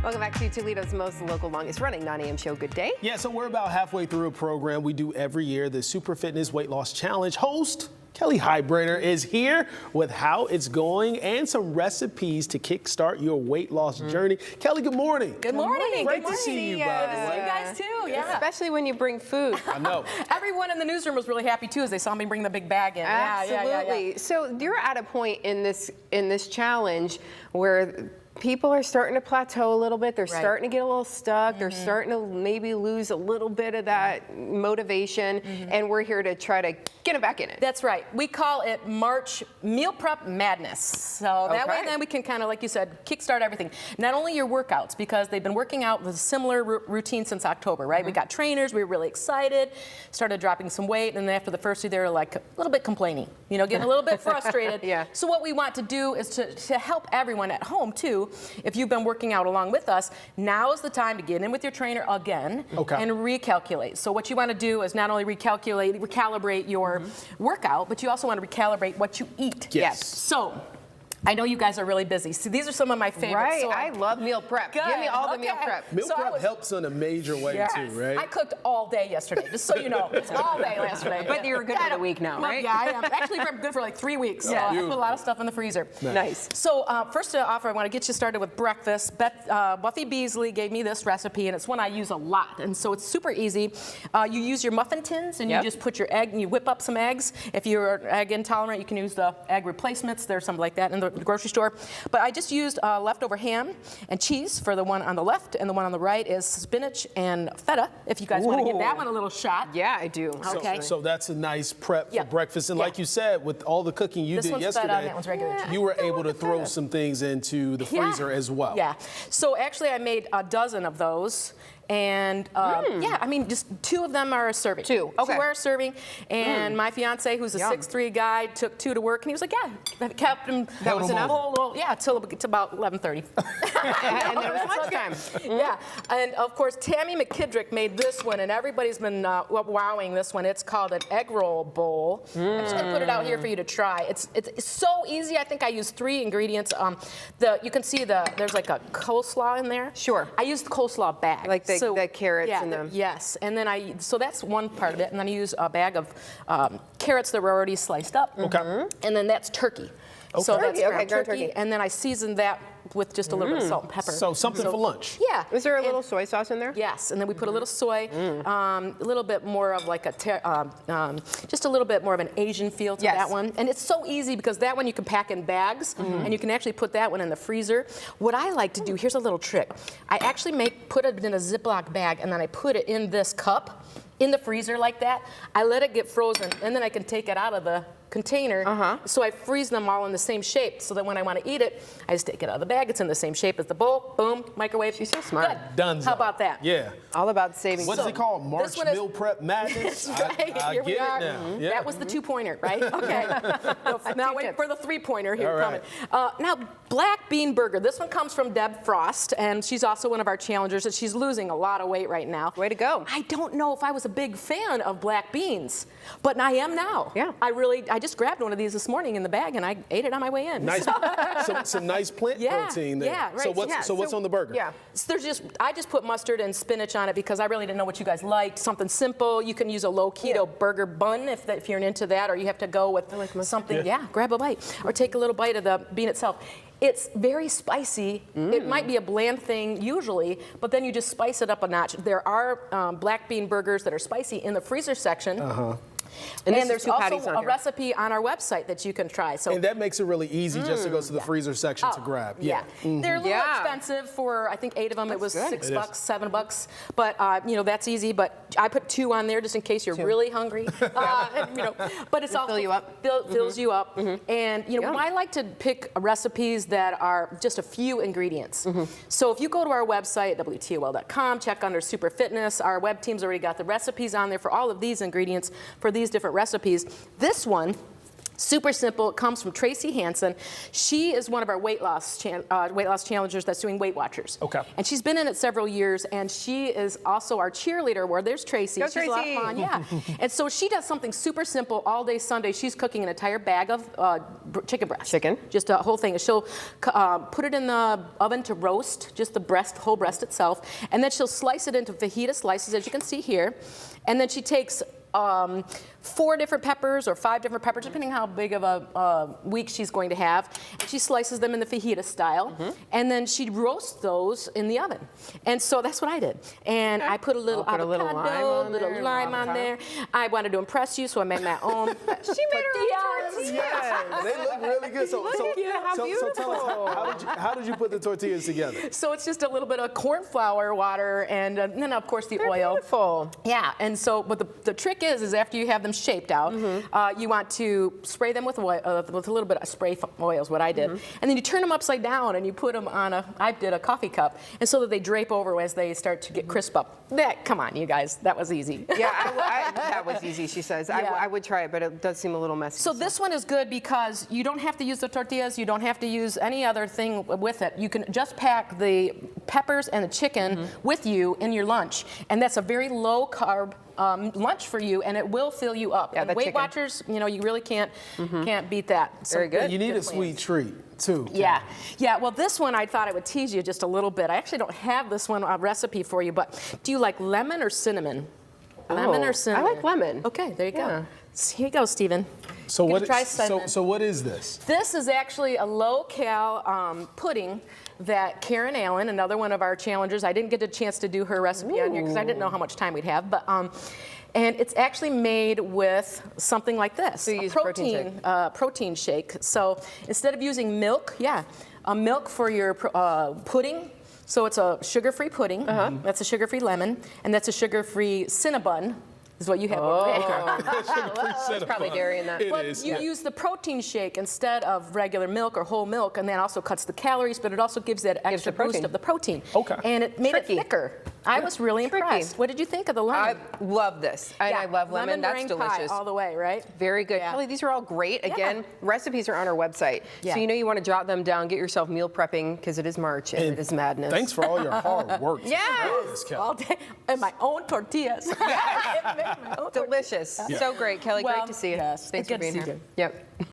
Welcome back to Toledo's most local, longest running 9 a.m. show. Good day. Yeah, so we're about halfway through a program we do every year, the Super Fitness Weight Loss Challenge. Host Kelly Heidbreder is here with how it's going and some recipes to kickstart your weight loss journey. Kelly, good morning. Good morning. Great to see you, by the way. Good to see you guys too. Yeah. Especially when you bring food. I know. Everyone in the newsroom was really happy too as they saw me bring the big bag in. Absolutely. Yeah. So you're at a point in this challenge where people are starting to plateau a little bit. They're starting to get a little stuck. They're starting to maybe lose a little bit of that motivation. And we're here to try to get them back in it. That's right. We call it March Meal Prep Madness. So that way then we can kind of, like you said, kickstart everything. Not only your workouts, because they've been working out with a similar routine since October, right? We got trainers. We were really excited. Started dropping some weight. And then after the first 2, they were like a little bit complaining, you know, getting a little bit frustrated. So what we want to do is to help everyone at home too. If you've been working out along with us, now is the time to get in with your trainer again and recalculate. So what you want to do is not only recalibrate your workout, but you also want to recalibrate what you eat. Yes. So I know you guys are really busy. So these are some of my favorites. Right, So I love meal prep. Give me all the meal prep. Meal prep helps in a major way too, right? I cooked all day yesterday, just so you know. It's all day yesterday. But you're good for the week now, right? Yeah, I am. Actually, I'm good for like 3 weeks. So I put a lot of stuff in the freezer. Nice. So first off, I want to get you started with breakfast. Buffy Beasley gave me this recipe, and it's one I use a lot. And so it's super easy. You use your muffin tins, and you just put your egg, and you whip up some eggs. If you're egg intolerant, you can use the egg replacements. There's something like that in the grocery store. But I just used leftover ham and cheese for the one on the left, and the one on the right is spinach and feta, if you guys want to give that one a little shot. Yeah, I do. Okay. So that's a nice prep for breakfast. And like you said, with all the cooking you did yesterday, that one's regular. you were able to throw some things into the freezer as well. Yeah. So actually, I made a dozen of those. And yeah, I mean, just 2 of them are a serving. 2, okay. 2 are a serving. And my fiance, who's a 6'3" guy, took 2 to work, and he was like, yeah, that kept him. That was enough? Till about 11:30. And then it was lunchtime. Yeah, and of course, Tammy McKidrick made this one, and everybody's been wowing this one. It's called an egg roll bowl. I'm just gonna put it out here for you to try. It's so easy. I think I used 3 ingredients. You can see there's like a coleslaw in there. Sure. I used the coleslaw bag. Like the carrots and them. Yes, and then so that's one part of it, and then I use a bag of carrots that were already sliced up. Okay. And then that's turkey. So that's ground turkey, and then I seasoned that with just a little bit of salt and pepper. So something for lunch. Yeah. Is there a little soy sauce in there? Yes, and then we put a little soy, a little bit more of like just a little bit more of an Asian feel to that one. And it's so easy because that one you can pack in bags, and you can actually put that one in the freezer. What I like to do, here's a little trick. I actually put it in a Ziploc bag, and then I put it in this cup in the freezer like that. I let it get frozen, and then I can take it out of the container. So I freeze them all in the same shape so that when I want to eat it, I just take it out of the bag. It's in the same shape as the bowl. Boom, microwave. She's so smart. Good. Done. How about that? Yeah. All about saving. What is it called? March Meal Prep Madness? Right. I Here get we are. it now. Yeah. That was the 2-pointer, right? Okay. Now wait for the 3-pointer here coming. Now, black bean burger. This one comes from Deb Frost, and she's also one of our challengers, and she's losing a lot of weight right now. Way to go. I don't know if I was a big fan of black beans, but I am now. Yeah. I just grabbed one of these this morning in the bag, and I ate it on my way in. Nice. some nice plant protein there. Yeah, right. So what's on the burger? Yeah. So I just put mustard and spinach on it because I really didn't know what you guys liked. Something simple. You can use a low keto burger bun if you're into that, or you have to go with something. Yeah, grab a bite or take a little bite of the bean itself. It's very spicy. It might be a bland thing usually, but then you just spice it up a notch. There are black bean burgers that are spicy in the freezer section. And there's also a recipe on our website that you can try. So and that makes it really easy just to go to the freezer section to grab. Yeah. They're a little expensive for, I think 8 of them. It was $6, $7. But you know, that's easy. But I put 2 on there just in case you're really hungry. You know, but it's all fill you up. Fills you up. And you know, I like to pick recipes that are just a few ingredients. So if you go to our website, WTOL.com, check under Super Fitness, our web team's already got the recipes on there for all of these ingredients for these different recipes. This one Super simple. It comes from Tracy Hansen. She is one of our weight loss challengers that's doing Weight Watchers. Okay. And she's been in it several years, and she is also our cheerleader. Where there's Tracy. Go, She's a lot of fun. Yeah. And so she does something super simple all day Sunday. She's cooking an entire bag of chicken breast. Chicken. Just a whole thing. She'll put it in the oven to roast, just the breast, whole breast itself, and then she'll slice it into fajita slices, as you can see here. And then she takes 4 different peppers or 5 different peppers, depending how big of a week she's going to have. And she slices them in the fajita style, and then she roasts those in the oven. And so that's what I did. And I put a little avocado, little lime on there. I wanted to impress you, so I made my own. She made her own tortillas. Yes, they look really good. So tell us, how did you put the tortillas together? So it's just a little bit of corn flour, water, and then of course the oil. Beautiful. Yeah, and so but the trick is after you have them shaped out, you want to spray them with oil, with a little bit of spray oil is what I did, and then you turn them upside down and you put them on I did a coffee cup, and so that they drape over as they start to get crisp up. Come on, you guys, that was easy. Yeah, that was easy, she says. Yeah. I would try it, but it does seem a little messy. So this one is good because you don't have to use the tortillas, you don't have to use any other thing with it. You can just pack the peppers and the chicken with you in your lunch, and that's a very low carb lunch for you, and it will fill you up. Yeah, And that Weight chicken. Watchers, you really can't beat that. So Very good. You need a sweet treat too. Yeah, yeah. Well, this one I thought I would tease you just a little bit. I actually don't have this one recipe for you, but do you like lemon or cinnamon? Lemon or cinnamon? I like lemon. Okay, there you Yeah. go. So here you go, Stephen. So You what? can try cinnamon. So what is this? This is actually a low-cal pudding that Karen Allen, another one of our challengers, I didn't get a chance to do her recipe on here because I didn't know how much time we'd have, but and it's actually made with something like this, So you a use protein protein shake. So instead of using milk, milk for your pudding. So it's a sugar-free pudding. That's a sugar-free lemon, and that's a sugar-free Cinnabon. Is what you have over there. There's probably dairy in that. It You use the protein shake instead of regular milk or whole milk, and that also cuts the calories, but it also gives that extra the protein. boost of the protein. Okay. And it made Tricky. it thicker. I was really Tricky. impressed. What did you think of the I lemon? love this. And I love lemon. That's meringue delicious. pie all the way, right? Very good. Yeah. Kelly, these are all great. Again, recipes are on our website. Yeah. So you want to jot them down, get yourself meal prepping because it is March and it is madness. Thanks for all your hard work. Yes. All day. And my own tortillas. I make my own tortillas. Delicious. So great. Kelly, Well, great to see you. yes. Thanks Good for to being see here. you. Yep.